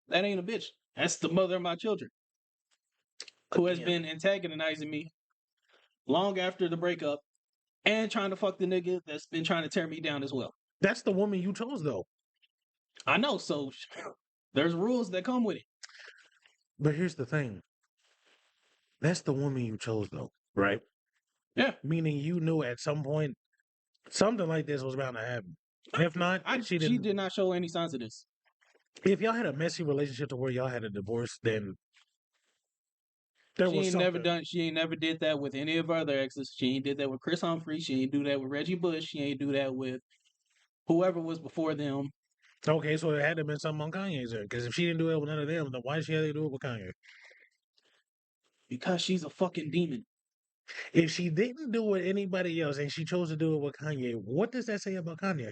That ain't a bitch. That's the mother of my children who has Again, been antagonizing me long after the breakup and trying to fuck the nigga that's been trying to tear me down as well. that's the woman you chose, though. I know, so there's rules that come with it. But here's the thing. That's the woman you chose, though, right? Yeah. Meaning you knew at some point something like this was bound to happen. If not, she She didn't. did not show any signs of this. If y'all had a messy relationship to where y'all had a divorce, then there was something. She ain't never did that with any of her other exes. She ain't did that with Chris Humphrey. She ain't do that with Reggie Bush. She ain't do that with whoever was before them. Okay, so it had to have been something on Kanye's end. Because if she didn't do it with none of them, then why did she have to do it with Kanye? Because she's a fucking demon. If she didn't do it with anybody else and she chose to do it with Kanye, what does that say about Kanye?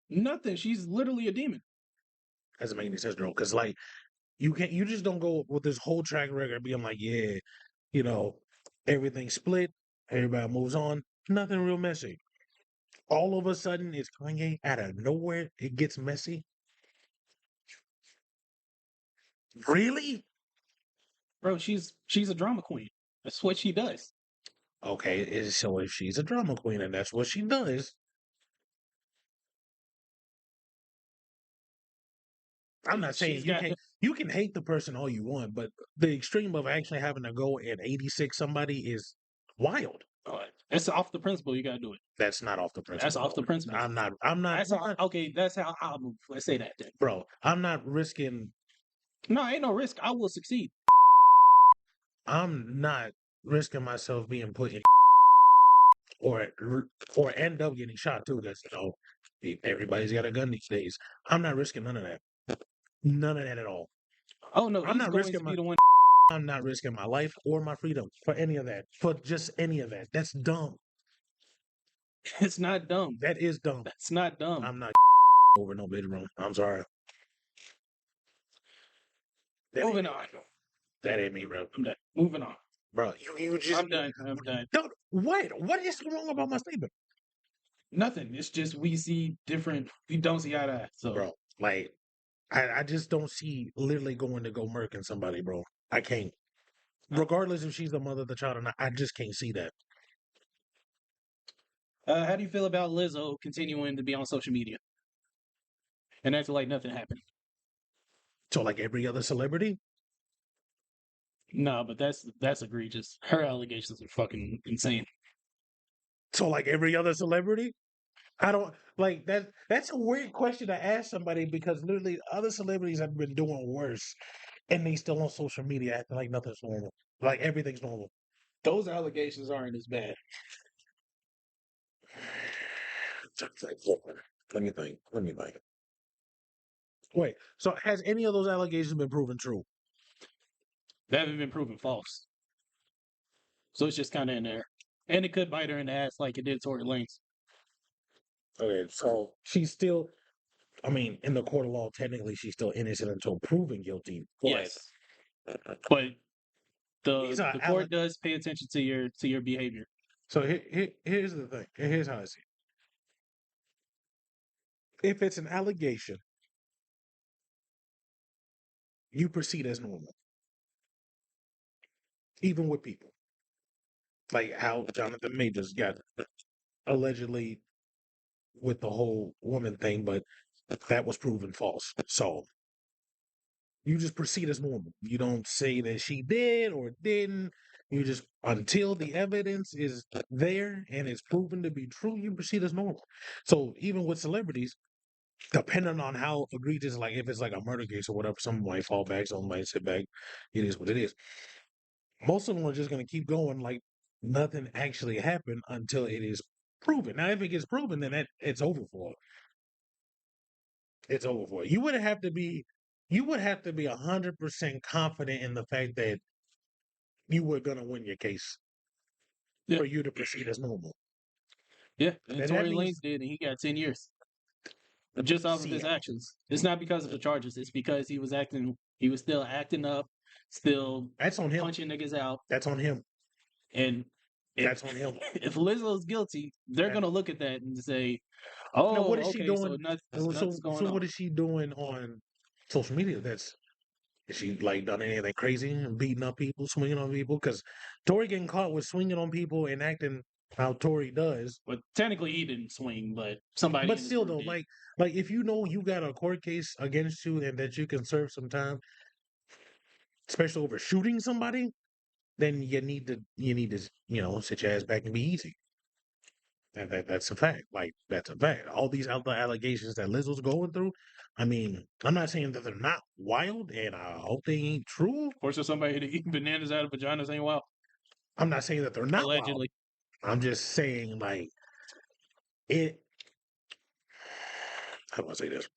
Nothing. She's literally a demon. Doesn't make any sense, bro. Because like you just don't go with this whole track record being like, yeah, you know, everything split, everybody moves on, nothing real messy. All of a sudden, it's Kanye out of nowhere. It gets messy. Really? Bro, she's a drama queen. That's what she does. Okay, so if she's a drama queen and that's what she does, I'm not saying She's got you can hate the person all you want, but the extreme of actually having to go and 86 somebody is wild. that's off the principle. You gotta do it. That's not off the principle. That's off the principle. I'm not. Okay, that's how I'll move. Let's say that then. Bro, I'm not risking. No, ain't no risk. I will succeed. I'm not risking myself being put in or end up getting shot too. Because everybody's got a gun these days. I'm not risking none of that. None of that at all. Oh no, I'm he's not going risking to be the one. I'm not risking my life or my freedom for any of that. For just any of that. That's dumb. It's not dumb. That is dumb. That's not dumb. I'm not over no bitch room. I'm sorry. Moving on. That ain't me, bro. I'm done. Moving on. Bro, you just. I'm done. I'm done. Don't, what is so wrong about my statement? Nothing. It's just we see different. We don't see eye to eye. So, Bro, like, I just don't see literally going to go murking somebody, bro. I can't. Regardless if she's the mother of the child or not, I just can't see that. how do you feel about Lizzo continuing to be on social media and acting like nothing happened? So, like every other celebrity? No, but that's egregious. Her allegations are fucking insane. So, like every other celebrity? I don't like that. That's a weird question to ask somebody because literally other celebrities have been doing worse and they still on social media acting like nothing's normal. Like everything's normal. Those allegations aren't as bad. Let me think. Wait, so has any of those allegations been proven true? They haven't been proven false. So it's just kind of in there. And it could bite her in the ass like it did Tory Lanez. Okay, so she's still, I mean, in the court of law, technically she's still innocent until proven guilty. Yes. But These are the court does pay attention to your behavior. So here's the thing. Here's how I see it. If it's an allegation, you proceed as normal, even with people. Like how Jonathan Majors got allegedly with the whole woman thing, but that was proven false. So you just proceed as normal. You don't say that she did or didn't. You just, until the evidence is there and it's proven to be true, you proceed as normal. So even with celebrities, depending on how egregious, like if it's like a murder case or whatever, some might fall back, some might sit back. It is what it is. Most of them are just going to keep going like nothing actually happened until it is proven. Now, if it gets proven, then it's over for. It's over for. You would have to be 100% confident in the fact that you were going to win your case for you to proceed as normal. Yeah, and Tory Lanez did, and he got 10 years just off of his actions. It's not because of the charges. It's because he was still acting up, still that's on him. Punching niggas out. That's on him. And that's on him. If Lizzo's guilty, they're gonna look at that and say, "Oh, now, what is okay, she doing? so nothing's going so on." what is she doing on social media. That's Has she like done anything crazy and beating up people, swinging on people? Because Tory getting caught with swinging on people and acting how Tory does. But technically, he didn't swing, but somebody But in his still, group though, did. like if you know you got a court case against you and that you can serve some time, especially over shooting somebody, then you need to sit your ass back and be easy. That's a fact. Like that's a fact. All these other allegations that Lizzo's going through. I mean, I'm not saying that they're not wild, and I hope they ain't true. Forcing somebody to eat bananas out of vaginas ain't wild. I'm not saying that they're not wild. Allegedly. I'm just saying like it. How do I say this?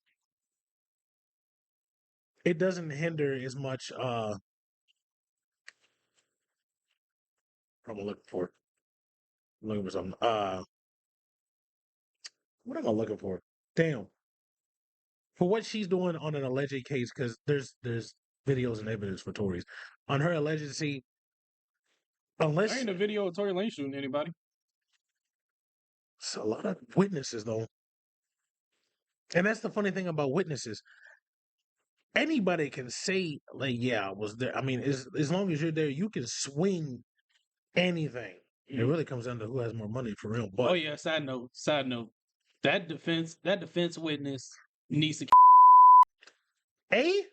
It doesn't hinder as much. I'm looking for. I'm looking for something. What am I looking for? Damn. For what she's doing on an alleged case, because there's videos and evidence for Tories on her alleged. See, I unless ain't a video of Tory Lane shooting anybody. it's a lot of witnesses though, and that's the funny thing about witnesses. Anybody can say like, "Yeah, I was there." I mean, as long as you're there, you can swing anything. It really comes down to who has more money for real. Oh But yeah, side note, side note. That defense witness needs to a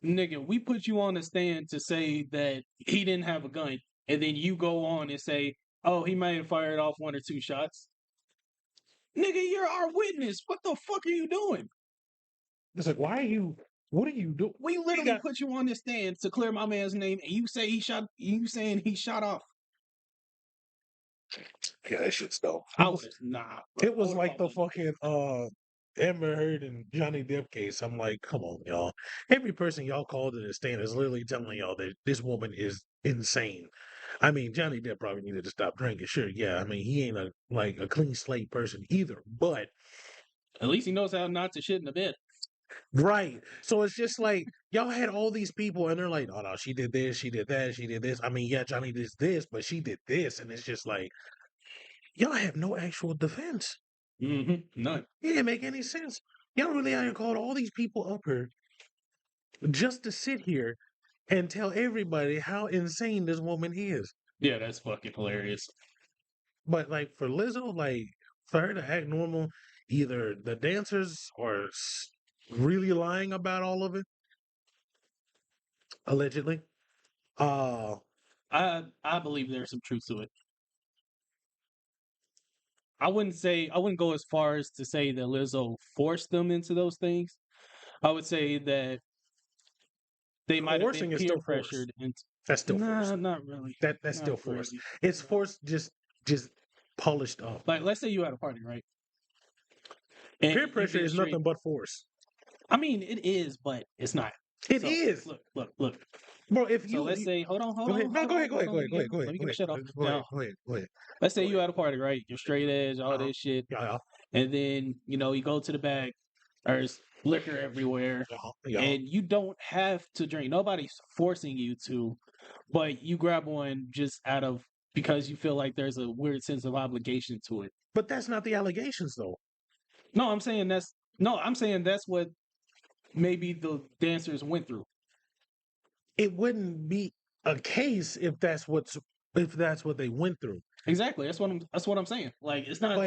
nigga, we put you on the stand to say that he didn't have a gun, and then you go on and say, oh, he might have fired off 1 or 2 shots. Nigga, you're our witness. What the fuck are you doing? it's like, why are you? What are you doing? We literally put you on the stand to clear my man's name, and you say he shot. You saying he shot off? Yeah, that shit's dope. I would have nah. Bro. It was like the fucking Amber Heard and Johnny Depp case. I'm like, come on, y'all. Every person y'all called in the stand is literally telling y'all that this woman is insane. I mean, Johnny Depp probably needed to stop drinking. Sure, yeah. I mean, he ain't a clean slate person either. But at least he knows how not to shit in the bed. right. So it's just like y'all had all these people and they're like, oh no, she did this, she did that, she did this. I mean, yeah, Johnny did this, but she did this. And it's just like, y'all have no actual defense. None. It didn't make any sense. Y'all really out here called all these people up here just to sit here and tell everybody how insane this woman is. Yeah, that's fucking hilarious. But like for Lizzo, like for her to act normal, either the dancers are really lying about all of it, allegedly. Uh I believe there's some truth to it. I wouldn't go as far as to say that Lizzo forced them into those things. I would say that they might have been Coercing is peer still forced. pressured into. That's still Nah, forced. not really. That's Not still forced. really. It's forced, just polished up. Like, let's say you had a party, right? And Peer you pressure get is straight. nothing but force. I mean, it is, but it's not. It So, is. Look. Bro, if So you let's say, hold on, go ahead. No, go ahead, hold on. go Let me get my shit off. ahead, Now, go ahead. let's say Go you ahead. had a party, right? You're straight edge, all this shit, Yeah, and then you go to the back. There's liquor everywhere, yeah. and you don't have to drink. Nobody's forcing you to, but you grab one just out of because you feel like there's a weird sense of obligation to it. But that's not the allegations, though. No, I'm saying that's what maybe the dancers went through. It wouldn't be a case if that's what they went through. Exactly. That's what I'm saying. Like it's not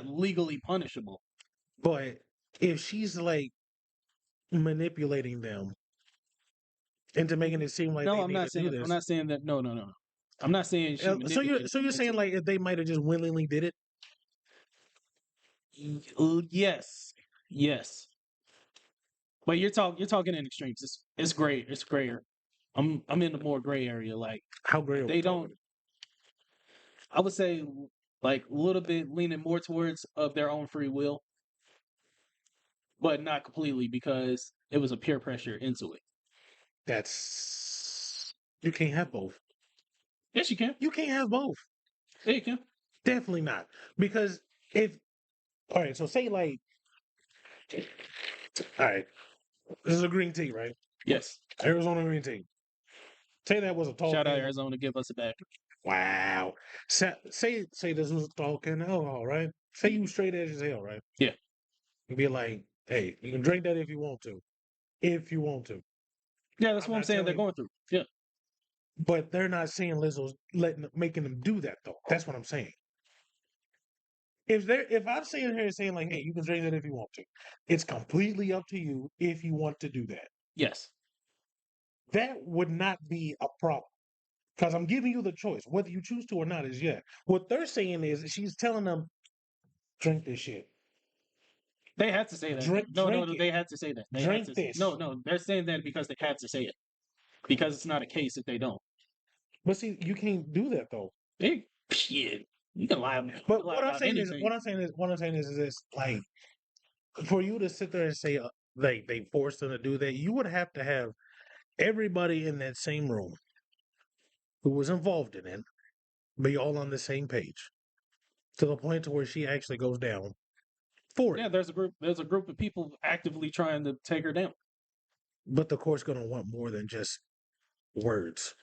legally punishable. But if she's like manipulating them into making it seem like No, they need to do I'm this, not saying that. No. I'm not saying she so manipulated. you're saying like if they might have just willingly did it. Yes. But you're talking in extremes. It's gray. It's grayer. I'm in the more gray area. Like How great are we they talking? don't. I would say like a little bit leaning more towards of their own free will, but not completely because it was a peer pressure into it. That's you can't have both. Yes, you can. You can't have both. Yeah, you can. Definitely not. Because if all right, so say like all right, this is a green tea, right? Yes. Arizona green tea. Say that was a Shout out talkin. Arizona, give us a back. Wow. Say this was talking alcohol, right? Say you straight edge as hell, right? Yeah. And be like, hey, you can drink that if you want to. If you want to. Yeah, that's I'm what I'm not saying. They're telling going through. Yeah, but they're not saying Lizzo's making them do that though. That's what I'm saying. If I'm sitting here saying like, hey, you can drink that if you want to, it's completely up to you if you want to do that. yes, That would not be a problem. Because I'm giving you the choice. Whether you choose to or not is yeah. What they're saying is she's telling them, drink this shit. they had to say that. No, Drink it. they had to say that. They had Drink to. this. No, they're saying that because they had to say it. Because it's not a case if they don't. But see, you can't do that though. They shit. You can lie. You can But lie about anything. what I'm saying is this: like, for you to sit there and say they forced them to do that, you would have to have everybody in that same room who was involved in it be all on the same page to the point to where she actually goes down for Yeah, it. there's a group. There's a group of people actively trying to take her down. But the court's going to want more than just words.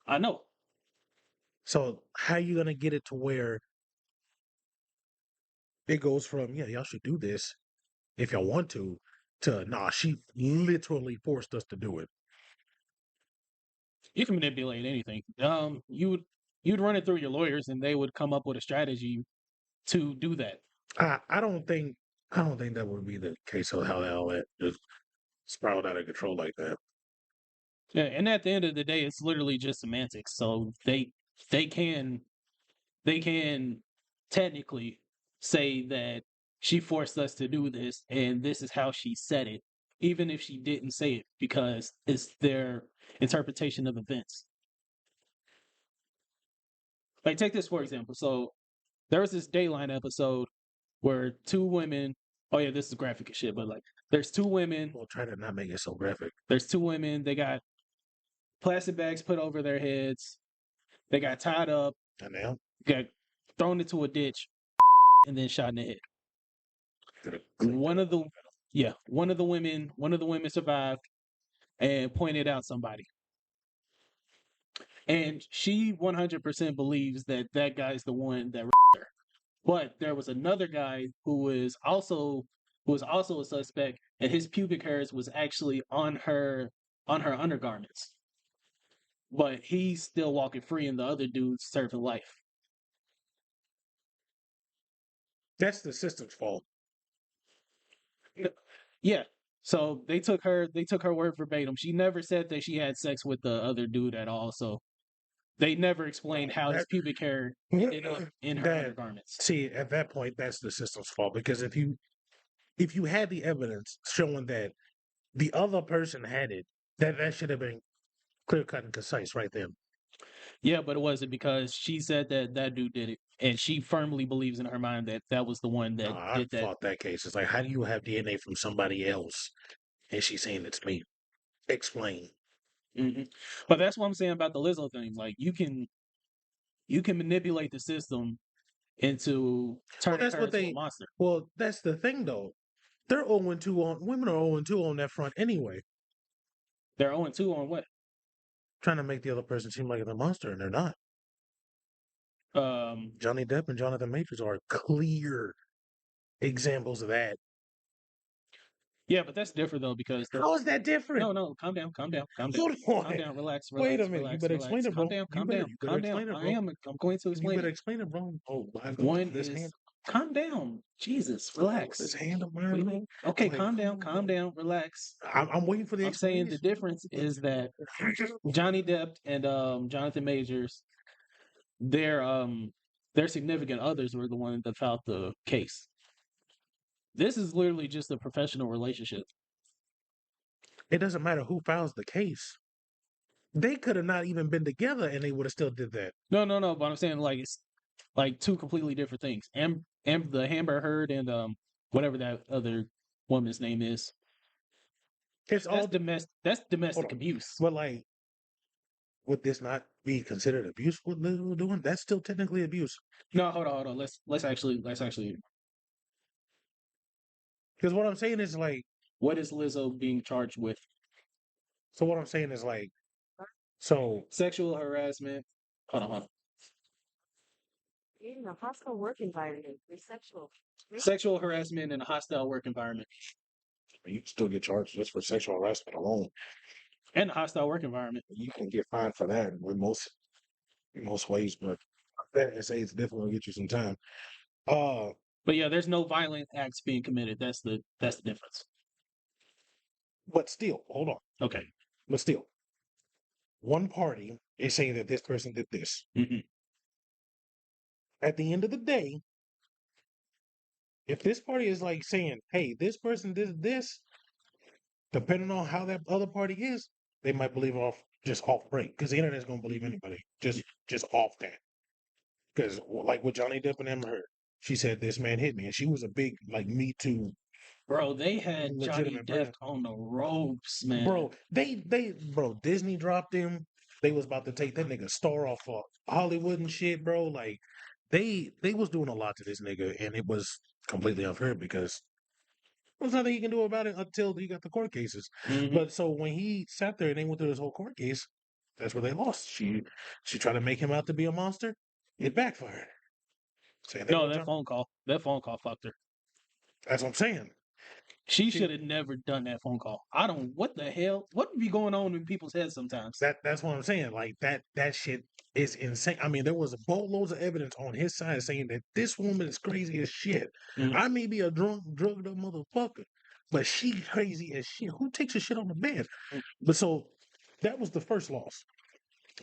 I know. So how you going to get it to where it goes from yeah, y'all should do this if y'all want to nah, she literally forced us to do it. You can manipulate anything. You'd run it through your lawyers, and they would come up with a strategy to do that. I don't think that would be the case of how that just spiraled out of control like that. Yeah, and at the end of the day, it's literally just semantics. So they can they can technically say that she forced us to do this, and this is how she said it, even if she didn't say it, because it's their interpretation of events. Like take this for example. So there was this Dayline episode where two women. Oh yeah, this is graphic as shit, but like there's two women. We'll try to not make it so graphic. There's two women. They got plastic bags put over their heads. They got tied up, And now, got thrown into a ditch, and then shot in the head. One of the one of the women survived and pointed out somebody. And she 100% believes that that guy's the one that raped her. But there was another guy who was also a suspect, and his pubic hairs was actually on her undergarments. But he's still walking free, and the other dude's serving life. that's the system's fault. Yeah. So they took her word verbatim. She never said that she had sex with the other dude at all. So they never explained how his That pubic hair ended up in her that undergarments. see at that point that's the system's fault because if you had the evidence showing that the other person had it, that should have been clear cut and concise right then. Yeah, but it wasn't because she said that that dude did it, and she firmly believes in her mind that that was the one that I did that. fought that case. It's like, how do you have DNA from somebody else? And she's saying it's me. Explain. Hmm. But that's what I'm saying about the Lizzo thing. Like you can manipulate the system into Well, turning that's her what into a they. monster. Well, that's the thing, though. They're 0-2 on women are 0-2 on that front anyway. They're 0-2 on what? Trying to make the other person seem like a monster, and they're not. Um, Johnny Depp and Jonathan Majors are clear examples of that. yeah, but that's different though because How is that different? no, calm down, calm down, calm down, Hold calm on. down, relax, Wait a relax, minute. You relax, better explain relax. it, Calm bro. down, You calm better down, you better calm down. explain it, I bro. am. I'm going to You explain better it. explain it, bro. Oh, my God. One This hand. is calm down. Jesus, This relax. hand of mine, bro. Okay, Like, come on, calm bro. down, relax. I'm waiting for the I'm saying the explanation. difference is that Johnny Depp and Jonathan Majors, their significant others were the ones that filed the case. This is literally just a professional relationship. It doesn't matter who files the case. They could have not even been together and they would have still did that. No. But I'm saying like it's like two completely different things. And the Amber Heard and whatever that other woman's name is. It's all That's hold domestic on. abuse. But like, would this not be considered abuse? What Lizzo doing? That's still technically abuse. No, hold on. Let's actually. Because what I'm saying is like, What is Lizzo being charged with? so what I'm saying is like, so Sexual harassment. Hold on. In a hostile work environment, sexual harassment in a hostile work environment, You can still get charged just for sexual harassment alone. and a hostile work environment. You can get fined for that in most ways, but that say it's definitely gonna get you some time. But yeah, there's no violent acts being committed. That's the difference. But still, hold on. Okay. But still, one party is saying that this person did this. Mm-hmm. At the end of the day, if this party is like saying, "Hey, this person did this," depending on how that other party is, they might believe off break because the internet's gonna believe anybody just off that. Because like with Johnny Depp and Amber Heard, she said this man hit me, and she was a big like Me Too. Bro, they had Johnny Legitimate Depp person. on the ropes, man. Bro, bro, Disney dropped him. They was about to take that nigga star off of Hollywood and shit, bro. Like they was doing a lot to this nigga, and it was completely unfair because there's nothing he can do about it until he got the court cases. Mhm. But so when he sat there and they went through this whole court case, that's where they lost. She tried to make him out to be a monster. It backfired. Same thing No, with John. that phone call fucked her. That's what I'm saying. She should have never done that phone call. I don't. What the hell? What be going on in people's heads sometimes? That's what I'm saying. Like that shit is insane. I mean, there was boatloads of evidence on his side saying that this woman is crazy as shit. Mhm. I may be a drugged up motherfucker, but she crazy as shit. Who takes a shit on the bed? But so that was the first loss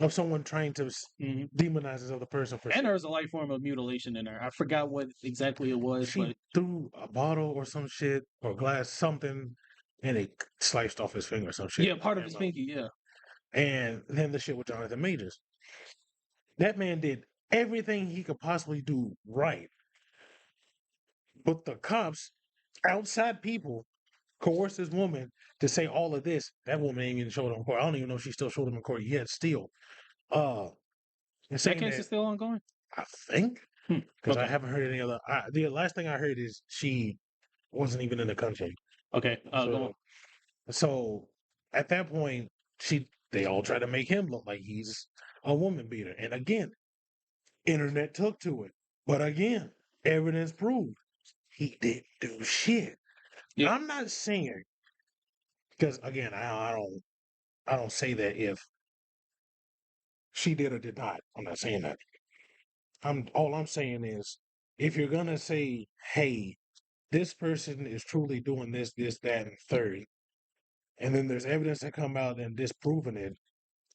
of someone trying to Mhm. demonize this other person for And shit. there was a light form of mutilation in there. I forgot what exactly it was, She but threw a bottle or some shit or glass something, and it sliced off his finger or some shit. yeah, part of his pinky. Yeah, And then the shit with Jonathan Majors. That man did everything he could possibly do right. But the cops, outside people, coerced this woman to say all of this. That woman ain't even showed up in court. I don't even know if she still showed up in court yet still. And that saying case that, is still ongoing. I think, because I Okay. haven't heard any other. The last thing I heard is she wasn't even in the country. Okay. Go on. So at that point, they all try to make him look like he's a woman beater. And again, internet took to it. But again, evidence proved he didn't do shit. Yeah. I'm not saying because again, I don't say that if she did or did not. I'm not saying that. I'm saying is if you're gonna say, hey, this person is truly doing this, that, and third, and then there's evidence that come out and disproving it,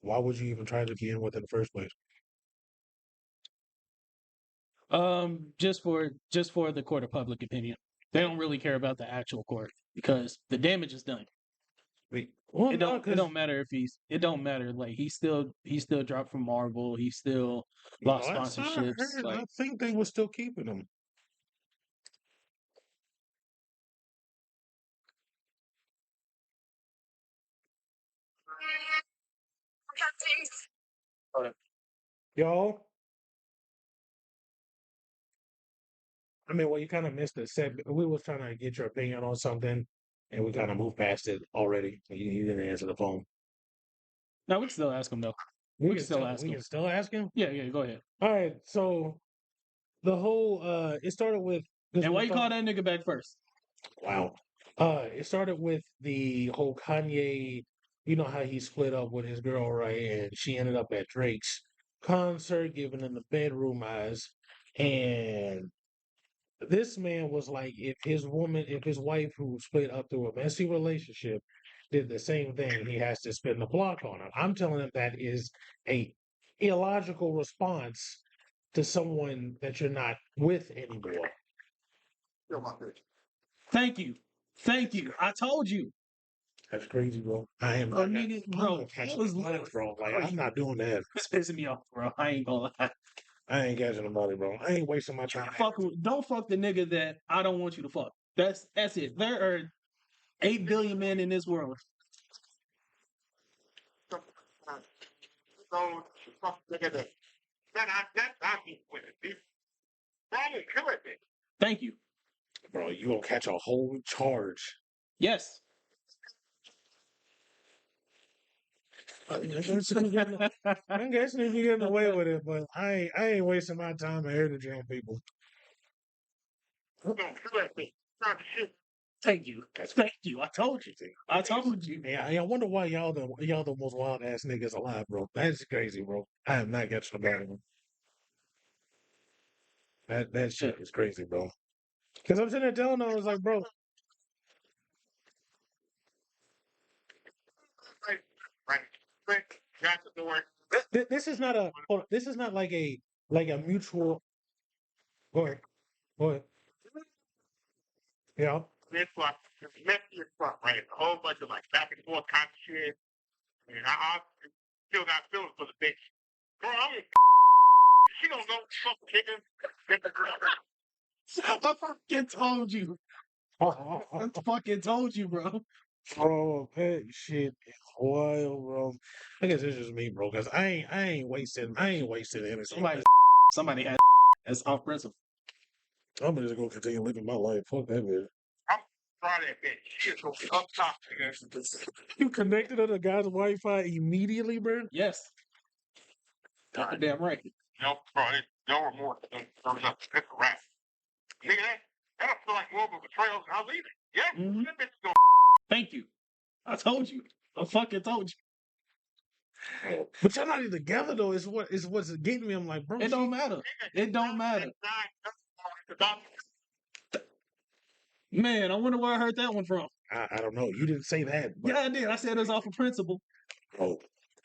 why would you even try to be in with it in the first place? Just for the court of public opinion, they don't really care about the actual court because the damage is done. Wait, well, It no, don't. It don't matter if it don't matter. Like he still dropped from Marvel. He still lost last time I sponsorships. heard, I Like think they were still keeping him. Yo, I mean, well, you kind of missed the set. We was trying to get your opinion on something, and we kind of moved past it already. You didn't answer the phone. no, we can still ask him though. We can still ask we him. can still ask him. Yeah. Go ahead. All right, so the whole it started with And why you call that nigga back first? wow. It started with the whole Kanye, you know how he split up with his girl, right? And she ended up at Drake's concert, giving him the bedroom eyes. And this man was like, if his wife who split up through a messy relationship did the same thing, he has to spin the block on her. I'm telling him that is a illogical response to someone that you're not with anymore. Thank you. I told you. That's crazy, bro. I am Bro, not nigga, I'm bro, not catching I was the body, bro. Like I'm not doing that. It's pissing me off, bro. I ain't gonna lie. I ain't catching the body, bro. I ain't wasting my time. Don't fuck the nigga that I don't want you to fuck. That's it. There are 8 billion men in this world. Thank you. Bro, you gonna catch a whole charge. Yes. I'm guessing if you're getting away with it, but I ain't wasting my time here to jail people. Thank you. Thank you. I told you. I told you. Yeah, I wonder why y'all the most wild ass niggas alive, bro. That's crazy, bro. I am not catching about it. That shit is crazy, bro. Because I'm sitting there telling them, I was like, bro, this is not a hold on, this is not like a mutual. Go ahead, go ahead. Yeah, It's like it's messy as fuck, right? It's a whole bunch of like back and forth kind of shit. And I still got feelings for the bitch. Bro, she don't know fuck chicken. I fucking told you. I fucking told you, bro. bro, that shit is wild, bro. I guess it's just me, bro, because I ain't wasting energy. Somebody had that's off principle. I'm gonna just go continue living my life. Fuck that bitch. I'm trying that bitch. She's so up top, nigga. You connected to the guy's Wi-Fi immediately, bro? Yes. Goddamn right. No, bro, it's no remorse. It's a wrap. Nigga, that don't feel like more of a betrayal than I'll leave it. Yeah? Mhm. That bitch go. Thank you. I told you. I fucking told you. But y'all not even together though. Is what's getting me. I'm like, bro, It don't matter. It don't matter. Man, I wonder where I heard that one from. I don't know. You didn't say that, but Yeah, I did. I said it was off of principle. oh,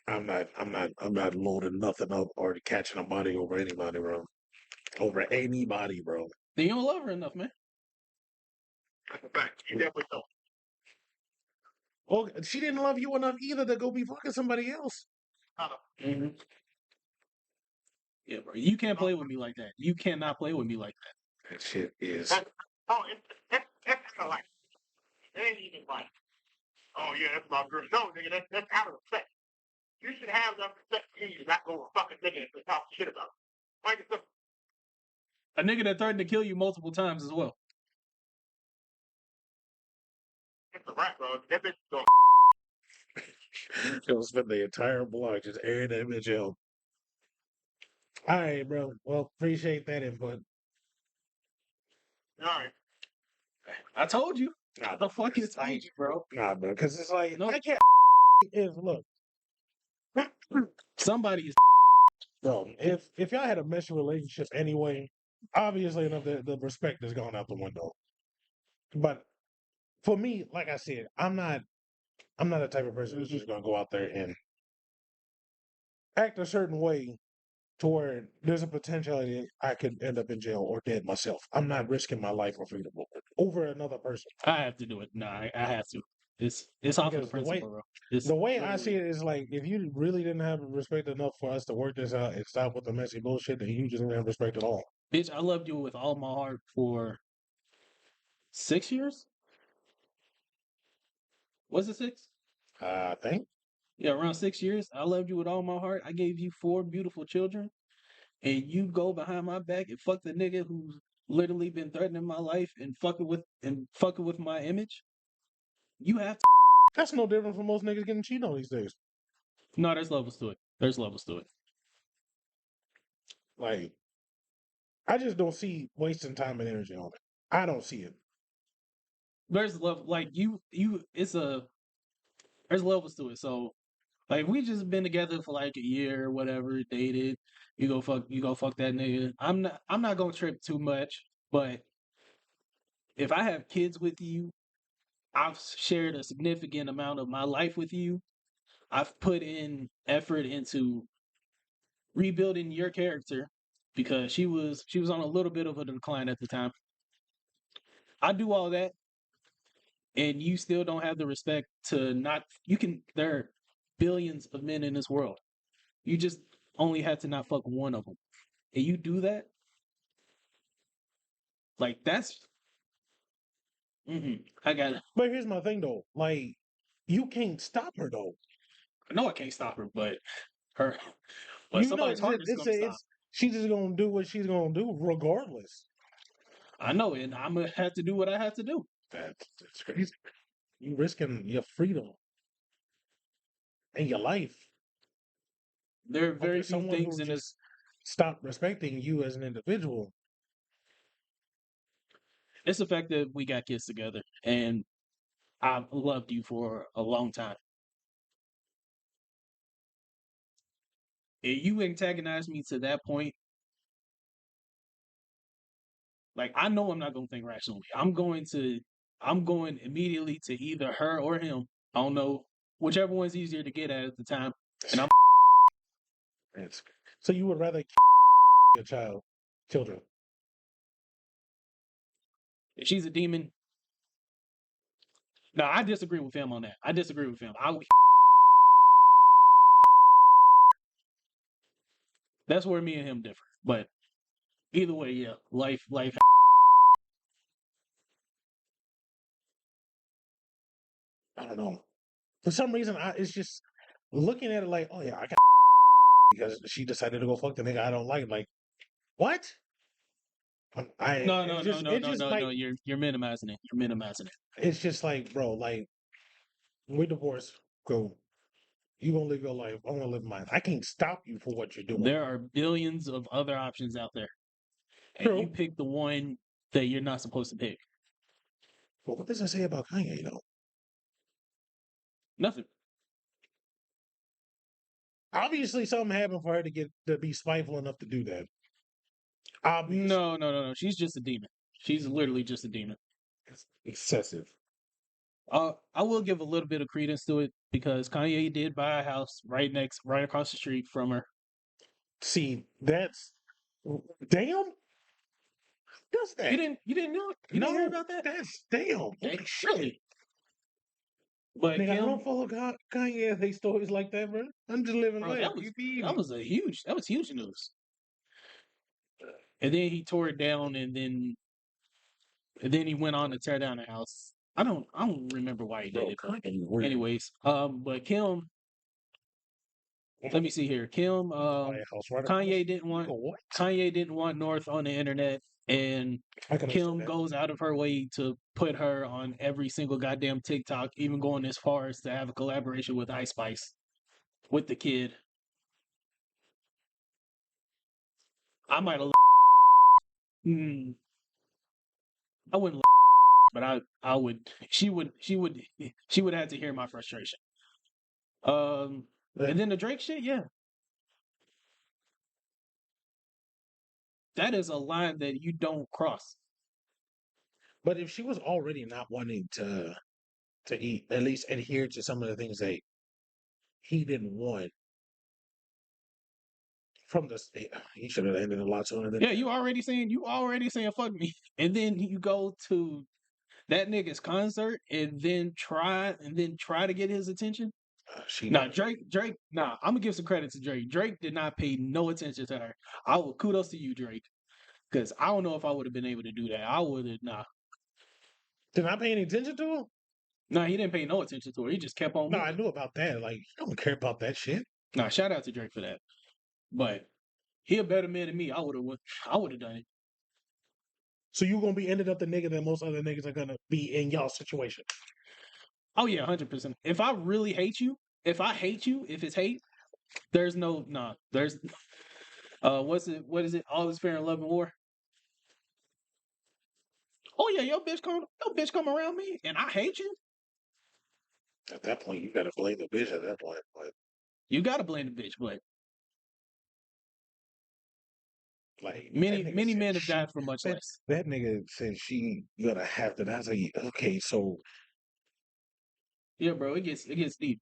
I'm not loading nothing up or catching a body over anybody, bro. Over anybody, bro. Then you don't love her enough, man. That's a fact. You definitely don't. Well, she didn't love you enough either to go be fucking somebody else. Mm-hmm. Yeah, bro. You can't play with me like that. You cannot play with me like that. That shit is. Oh, it's kind of like, it ain't even like, oh yeah, that's my girl. No, nigga, that's out of respect. You should have enough respect for you to not go a fucking nigga and talk shit about it. Like it's A nigga that threatened to kill you multiple times as well. a rap, bro. That bitch is going. You'll spend the entire block just airing that bitch out. All right, bro. Well, appreciate that input. All right. I told you. Nah, The fuck is told you, bro? nah, bro. Because it's like No. I can't. If look, Somebody is. bro, if y'all had a messy relationship anyway, obviously enough the respect has gone out the window. But for me, like I said, I'm not the type of person who's just gonna go out there and act a certain way to where there's a potentiality I could end up in jail or dead myself. I'm not risking my life or freedom over another person. I have to do it. No, I have to. It's off of the Because principle, bro. It's the way I literally- see it is like if you really didn't have respect enough for us to work this out and stop with the messy bullshit, then you just didn't have respect at all. Bitch, I loved you with all my heart for 6 years. Was it 6? I think. Yeah, around 6 years. I loved you with all my heart. I gave you 4 beautiful children, and you go behind my back and fuck the nigga who's literally been threatening my life and fucking with my image. You have to. That's no different from most niggas getting cheated on these days. No, there's levels to it. There's levels to it. Like, I just don't see wasting time and energy on it. I don't see it. There's level like there's levels to it. So like we just been together for like a year or whatever, dated. You go fuck that nigga. I'm not gonna trip too much, but if I have kids with you, I've shared a significant amount of my life with you. I've put in effort into rebuilding your character because she was on a little bit of a decline at the time. I do all that and you still don't have the respect to not you can there are billions of men in this world. You just only had to not fuck one of them. And you do that? Like that's I got it. But here's my thing though. Like, you can't stop her though. I know I can't stop her, but her but You know, somebody's heart is gonna stop. she's just gonna do what she's gonna do regardless. I know, and I'm gonna have to do what I have to do. That's crazy. You risking your freedom and your life. There are Or very there's few someone things who in this. just stopped respecting you as an individual. It's the fact that we got kids together, and I've loved you for a long time. If you antagonize me to that point, like I know I'm not gonna think rationally. I'm going immediately to either her or him. I don't know, whichever one's easier to get at the time. And I'm It's, so you would rather your children. if she's a demon. No, I disagree with him on that. I disagree with him. That's where me and him differ. But either way, yeah, life. I don't know. For some reason, it's just looking at it like, oh yeah, I got because she decided to go fuck the nigga I don't like. Like, what? No, no, It's no, just no, it's no, just no, like no. You're minimizing it. You're minimizing it. it's just like, bro, like we divorced, go. You gonna live your life. I'm gonna live mine. I can't stop you for what you're doing. There are billions of other options out there, and you True. pick the one that you're not supposed to pick. But what does that say about Kanye though? Nothing. Obviously, something happened for her to be spiteful enough to do that. Obviously, No, no, no, no. She's just a demon. She's literally just a demon. it's excessive. I will give a little bit of credence to it because Kanye did buy a house right across the street from her. See, that's damn. Does that? You didn't know? You didn't hear No, about that? that's damn. Holy shit. Really? But Nigga, I Kim, don't follow Kanye hate stories like that, bro. I'm just living bro, life. You feel me? that was huge news. And then he tore it down, and then he went on to tear down the house. I don't remember why he did Bro, it, but Kanye weird. anyways, but Kim, let me see here. Kim, Buy a house right across. Nigga, what? Kanye didn't want North on the internet, and I can understand Kim that. goes out of her way to put her on every single goddamn TikTok, even going as far as to have a collaboration with Ice Spice with the kid. I might have, I wouldn't, but I would. She would have to hear my frustration. And then the Drake shit, yeah, that is a line that you don't cross. But if she was already not wanting to eat, at least adhere to some of the things that he didn't want from the he should have ended a lot sooner than Yeah, you already saying fuck me, and then you go to that nigga's concert and then try to get his attention. she Nah, not. Drake. Nah, I'm gonna give some credit to Drake. Drake did not pay no attention to her. I will kudos to you, Drake, because I don't know if I would have been able to do that. I would have nah. Did not pay any attention to him? Nah, he didn't pay no attention to her. He just kept on No, I moving. knew about that. Like, I don't care about that shit. Nah, shout out to Drake for that. But he a better man than me. I would have done it. So you gonna be ended up the nigga that most other niggas are gonna be in y'all situation. Oh yeah, 100%. If I really hate you, if it's hate, there's no nah. There's what is it? All is fair in love and war. Oh yeah, your bitch come around me and I hate you. At that point, you gotta blame the bitch. At that point, but You gotta blame the bitch, but like that nigga many said, men have died for much that less. that nigga said she gonna have to. I was like, okay, so Yeah, bro, it gets deep.